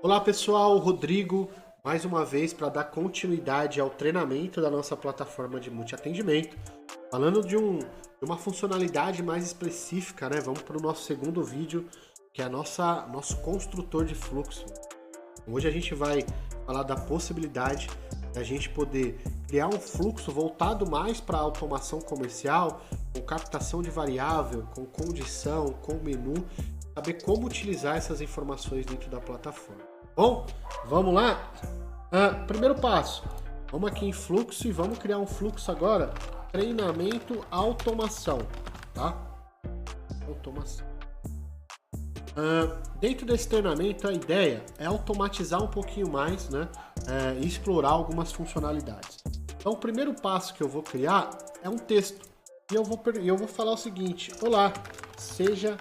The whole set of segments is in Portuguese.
Olá pessoal, Rodrigo, mais uma vez para dar continuidade ao treinamento da nossa plataforma de multiatendimento, falando de uma funcionalidade mais específica, né? Vamos para o nosso segundo vídeo, que é nosso construtor de fluxo. Hoje a gente vai falar da possibilidade da gente poder criar um fluxo voltado mais para a automação comercial, com captação de variável, com condição, com menu, saber como utilizar essas informações dentro da plataforma. Bom, vamos lá? Primeiro passo, vamos aqui em fluxo e vamos criar um fluxo agora, treinamento automação, tá? Automação. Dentro desse treinamento, a ideia é automatizar um pouquinho mais, né? E explorar algumas funcionalidades. Então, o primeiro passo que eu vou criar é um texto. E eu vou falar o seguinte: olá, seja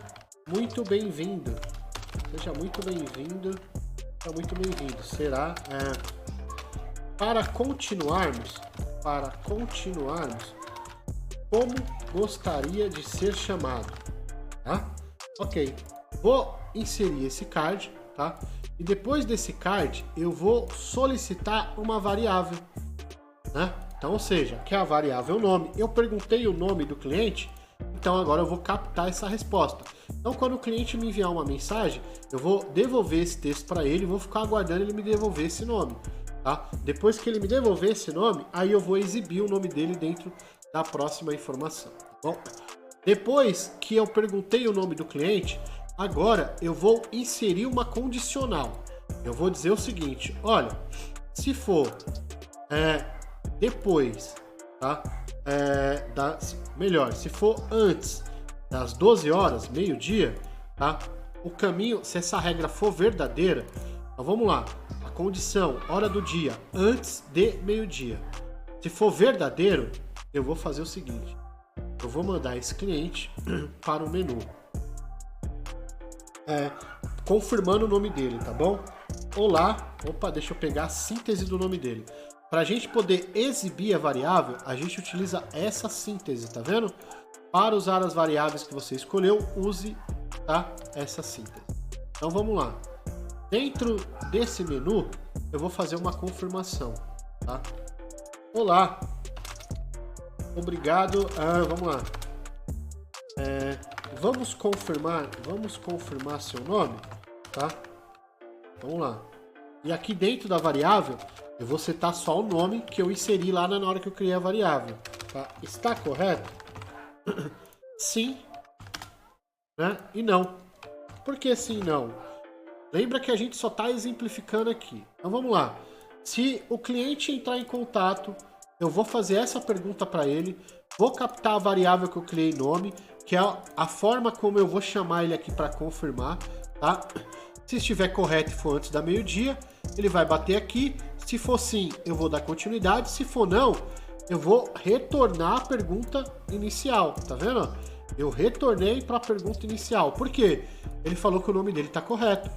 muito bem-vindo. Seja muito bem-vindo. Seja muito bem-vindo. Será para continuarmos, como gostaria de ser chamado, tá? Ok. Vou inserir esse card, tá? E depois desse card, eu vou solicitar uma variável, né? Então, ou seja, que é a variável nome. Eu perguntei o nome do cliente, então agora eu vou captar essa resposta. Então, quando o cliente me enviar uma mensagem, eu vou devolver esse texto para ele e vou ficar aguardando ele me devolver esse nome, tá? Depois que ele me devolver esse nome, aí eu vou exibir o nome dele dentro da próxima informação. Bom, depois que eu perguntei o nome do cliente, agora eu vou inserir uma condicional. Eu vou dizer o seguinte: olha, se for depois, tá? Se for antes das 12 horas, meio-dia, tá? O caminho, se essa regra for verdadeira, então vamos lá. A condição, hora do dia, antes de meio-dia. Se for verdadeiro, eu vou fazer o seguinte: eu vou mandar esse cliente para o menu. Confirmando o nome dele, tá bom? Olá, deixa eu pegar a síntese do nome dele. Para a gente poder exibir a variável, a gente utiliza essa síntese, tá vendo? Para usar as variáveis que você escolheu, use, tá? Essa síntese. Então vamos lá. Dentro desse menu, eu vou fazer uma confirmação, tá? Olá, obrigado. Vamos lá. Vamos confirmar seu nome, tá? Vamos lá. E aqui dentro da variável, eu vou setar só o nome que eu inseri lá na hora que eu criei a variável, tá? Está correto? Sim, né? E não. Por que sim e não? Lembra que a gente só está exemplificando aqui. Então vamos lá. Se o cliente entrar em contato, eu vou fazer essa pergunta para ele, vou captar a variável que eu criei nome, que é a forma como eu vou chamar ele aqui para confirmar, tá? Se estiver correto e for antes da meio-dia, ele vai bater aqui. Se for sim, eu vou dar continuidade. Se for não, eu vou retornar a pergunta inicial, tá vendo? Eu retornei para a pergunta inicial. Por quê? Ele falou que o nome dele está correto.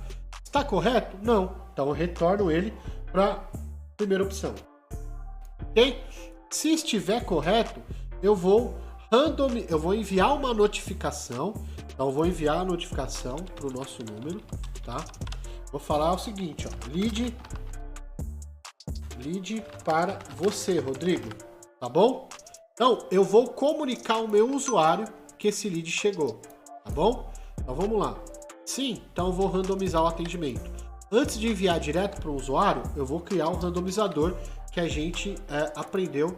Está correto? Não. Então eu retorno ele para a primeira opção. Ok? Se estiver correto, eu vou enviar uma notificação. Então eu vou enviar a notificação para o nosso número, tá? Vou falar o seguinte, ó, lead para você, Rodrigo, tá bom? Então eu vou comunicar ao meu usuário que esse lead chegou, tá bom? Então vamos lá. Sim, então eu vou randomizar o atendimento. Antes de enviar direto para o usuário, eu vou criar um randomizador que a gente aprendeu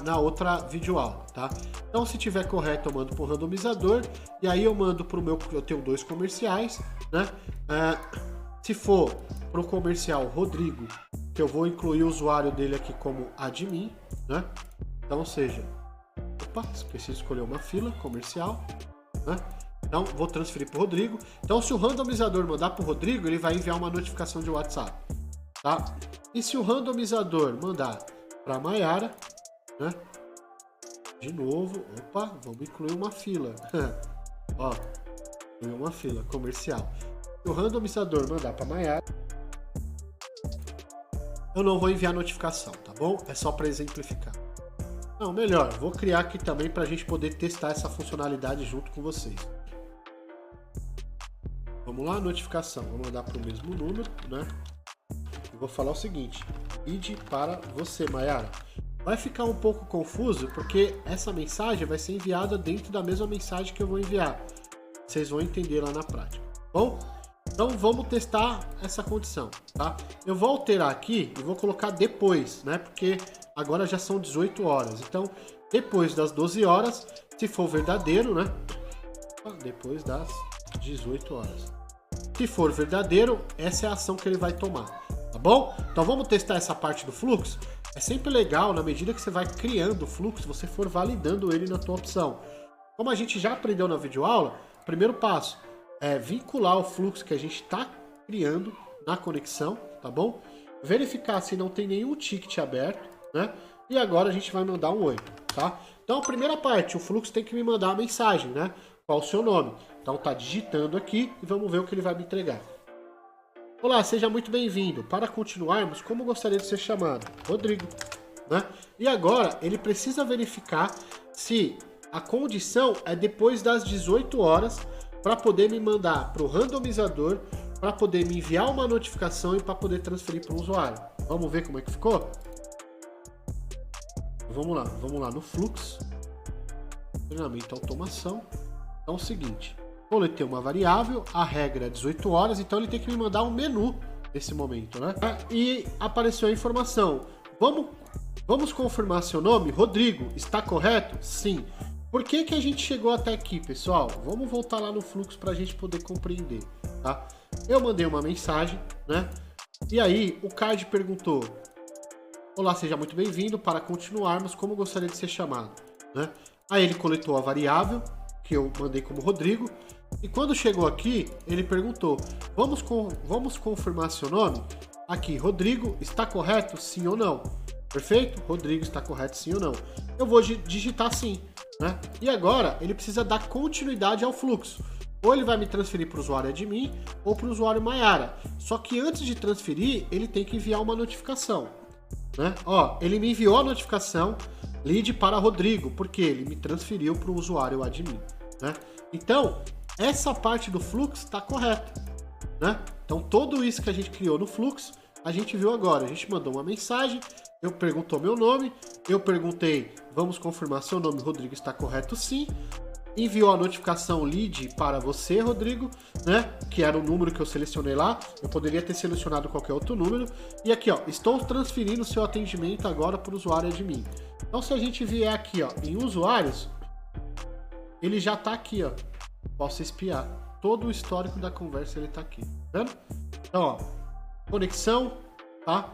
na outra videoaula, tá? Então, se tiver correto, eu mando para o randomizador e aí eu mando para o meu, eu tenho 2 comerciais, né? Se for para o comercial Rodrigo, que eu vou incluir o usuário dele aqui como admin, né? Então, ou seja, esqueci de escolher uma fila comercial, né? Então, vou transferir para o Rodrigo. Então, se o randomizador mandar para o Rodrigo, ele vai enviar uma notificação de WhatsApp, tá? E se o randomizador mandar para a Mayara, né? De novo, vamos incluir uma fila. Ó, incluir uma fila comercial. Se o randomizador mandar para a Mayara, eu não vou enviar notificação, tá bom? É só para exemplificar. Não, melhor, vou criar aqui também para a gente poder testar essa funcionalidade junto com vocês. vamos lá, notificação. Vou mandar para o mesmo número, né? E vou falar o seguinte: id para você, Mayara. Vai ficar um pouco confuso porque essa mensagem vai ser enviada dentro da mesma mensagem que eu vou enviar. Vocês vão entender lá na prática. Bom, então vamos testar essa condição, tá? Eu vou alterar aqui e vou colocar depois, né? Porque agora já são 18 horas. Então, depois das 12 horas, se for verdadeiro, né? Depois das 18 horas. Se for verdadeiro, essa é a ação que ele vai tomar, tá bom? Então vamos testar essa parte do fluxo. É sempre legal, na medida que você vai criando o fluxo, você for validando ele na tua opção. Como a gente já aprendeu na videoaula, o primeiro passo é vincular o fluxo que a gente está criando na conexão, tá bom? Verificar se não tem nenhum ticket aberto, né? E agora a gente vai mandar um oi, tá? Então a primeira parte, o fluxo tem que me mandar a mensagem, né? Qual o seu nome? Então tá digitando aqui e vamos ver o que ele vai me entregar. Olá, seja muito bem-vindo. Para continuarmos, como gostaria de ser chamado? Rodrigo, né? E agora ele precisa verificar se a condição é depois das 18 horas para poder me mandar para o randomizador, para poder me enviar uma notificação e para poder transferir para o usuário. Vamos ver como é que ficou? Vamos lá no fluxo, treinamento automação. Então é o seguinte, coletei uma variável, a regra é 18 horas, então ele tem que me mandar um menu nesse momento, né? E apareceu a informação, vamos confirmar seu nome? Rodrigo, está correto? Sim. Por que que a gente chegou até aqui, pessoal? Vamos voltar lá no fluxo para a gente poder compreender, tá? Eu mandei uma mensagem, né? E aí o card perguntou: olá, seja muito bem-vindo. Para continuarmos, como gostaria de ser chamado, né? Aí ele coletou a variável que eu mandei como Rodrigo. E quando chegou aqui, ele perguntou: vamos confirmar seu nome? Aqui, Rodrigo, está correto? Sim ou não? Perfeito? Rodrigo está correto, sim ou não? Eu vou digitar sim, né? E agora ele precisa dar continuidade ao fluxo. Ou ele vai me transferir para o usuário admin ou para o usuário Mayara. Só que antes de transferir, ele tem que enviar uma notificação, né? Ó, ele me enviou a notificação lead para Rodrigo, porque ele me transferiu para o usuário admin, né? Então, essa parte do fluxo está correta, né? Então, tudo isso que a gente criou no fluxo, a gente viu agora. A gente mandou uma mensagem, eu perguntou meu nome, eu perguntei, vamos confirmar seu nome, Rodrigo, está correto sim. Enviou a notificação lead para você, Rodrigo, né? Que era o número que eu selecionei lá. Eu poderia ter selecionado qualquer outro número. E aqui, ó, estou transferindo seu atendimento agora para o usuário admin. Então, se a gente vier aqui, ó, em usuários, ele já está aqui, ó. Posso espiar. Todo o histórico da conversa ele está aqui, tá vendo? Então, ó, conexão, tá?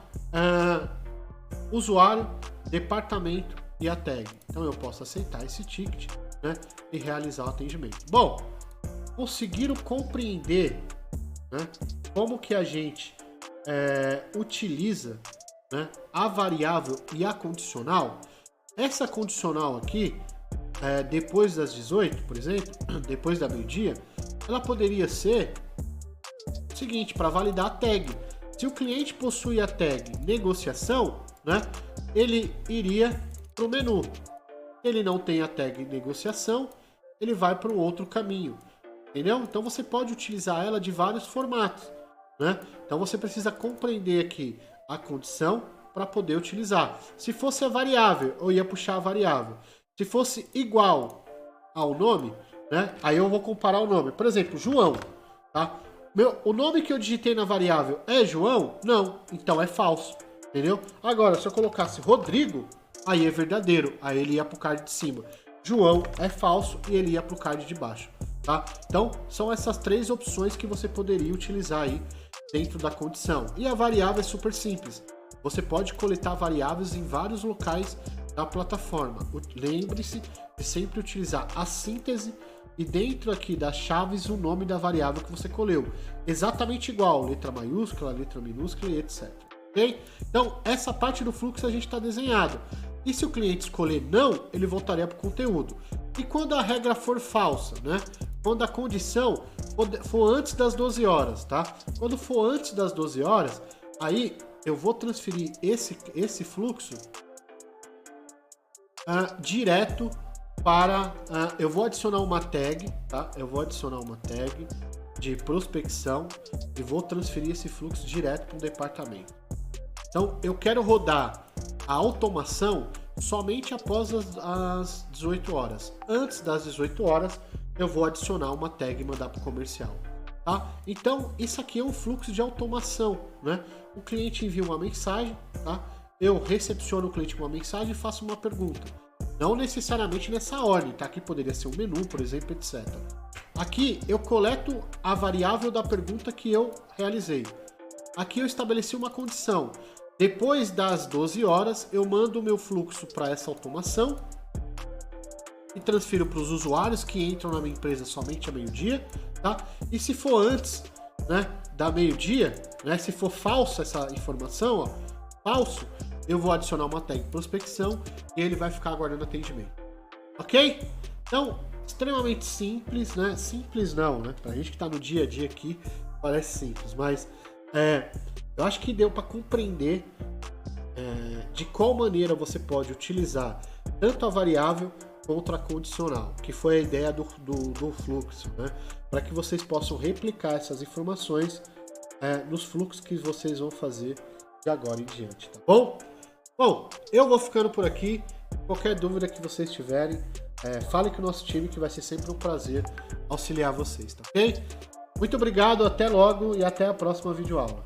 Usuário, departamento e a tag. Então, eu posso aceitar esse ticket, né, e realizar o atendimento. Bom, conseguiram compreender, né, como que a gente utiliza, né, a variável e a condicional? Essa condicional aqui, depois das 18, por exemplo, depois da meio-dia, ela poderia ser o seguinte, para validar a tag. Se o cliente possui a tag negociação, né, ele iria para o menu. Ele não tem a tag negociação, ele vai para um outro caminho, entendeu? Então você pode utilizar ela de vários formatos, né? Então você precisa compreender aqui a condição para poder utilizar. Se fosse a variável, eu ia puxar a variável. Se fosse igual ao nome, né? Aí eu vou comparar o nome. Por exemplo, João, tá? O nome que eu digitei na variável é João? Não, então é falso, entendeu? Agora, se eu colocasse Rodrigo, aí é verdadeiro, aí ele ia para o card de cima. João é falso e ele ia para o card de baixo, tá? Então, são essas três opções que você poderia utilizar aí dentro da condição. E a variável é super simples. Você pode coletar variáveis em vários locais da plataforma. Lembre-se de sempre utilizar a síntese e dentro aqui das chaves o nome da variável que você colheu. Exatamente igual, letra maiúscula, letra minúscula e etc. Ok? Então, essa parte do fluxo a gente está desenhado. E se o cliente escolher não, ele voltaria para o conteúdo. E quando a regra for falsa, né? Quando a condição for antes das 12 horas, tá? Quando for antes das 12 horas, aí eu vou transferir esse fluxo direto para... eu vou adicionar uma tag, tá? Eu vou adicionar uma tag de prospecção e vou transferir esse fluxo direto para o departamento. Então, eu quero rodar a automação somente após as 18 horas. Antes das 18 horas, eu vou adicionar uma tag e mandar para o comercial. Tá? Então, isso aqui é um fluxo de automação, né? O cliente envia uma mensagem, tá? Eu recepciono o cliente com uma mensagem e faço uma pergunta. Não necessariamente nessa ordem, tá? Aqui poderia ser um menu, por exemplo, etc. Aqui eu coleto a variável da pergunta que eu realizei. Aqui eu estabeleci uma condição. Depois das 12 horas, eu mando o meu fluxo para essa automação e transfiro para os usuários que entram na minha empresa somente a meio-dia, tá? E se for antes, né, da meio-dia, né, se for falsa essa informação, ó, falso, eu vou adicionar uma tag prospecção e ele vai ficar aguardando atendimento. Ok? Então, extremamente simples, né? Simples não, né? Pra gente que tá no dia a dia aqui, parece simples, mas eu acho que deu para compreender de qual maneira você pode utilizar tanto a variável quanto a condicional, que foi a ideia do fluxo, né? Para que vocês possam replicar essas informações nos fluxos que vocês vão fazer de agora em diante, tá bom? Bom, eu vou ficando por aqui. Qualquer dúvida que vocês tiverem, fale com o nosso time, que vai ser sempre um prazer auxiliar vocês, tá ok? Muito obrigado, até logo e até a próxima videoaula.